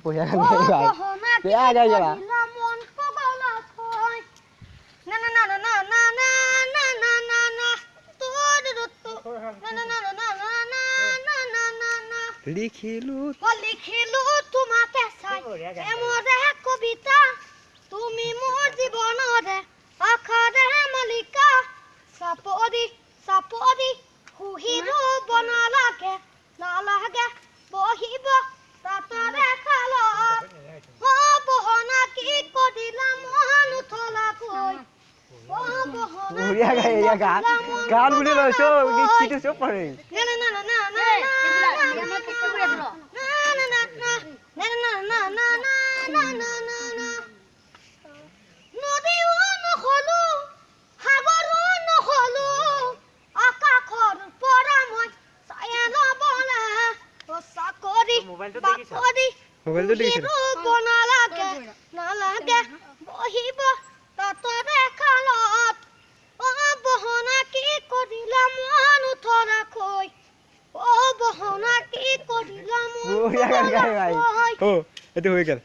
বঢ়িয়া গান গাই ভাই বেয়া গাই গেলা লিখিলো তোমাকে চাই এমৰে কবিতা তুমি মোৰ জীৱনৰে আখাৰে মালিকা চাপৰি চাপৰি হুহিব নালাগে নালাগে বহিব তাতৰে খালত বহনা কি কৰিলা মন উঠলাকৈ বঢ়িয়া গাই এয়া গান গান বুলি লৈছো গীতটো চব পাৰে মোবাইলটো দেখিছ নালাগে নালাগে বহিব তাতৰে খালত বহনা কি কৰিলা মন উঠলাকৈ বহনা কি কৰিলা মন বঢ়িয়া গান গাই ভাই ও এটো হৈ গেল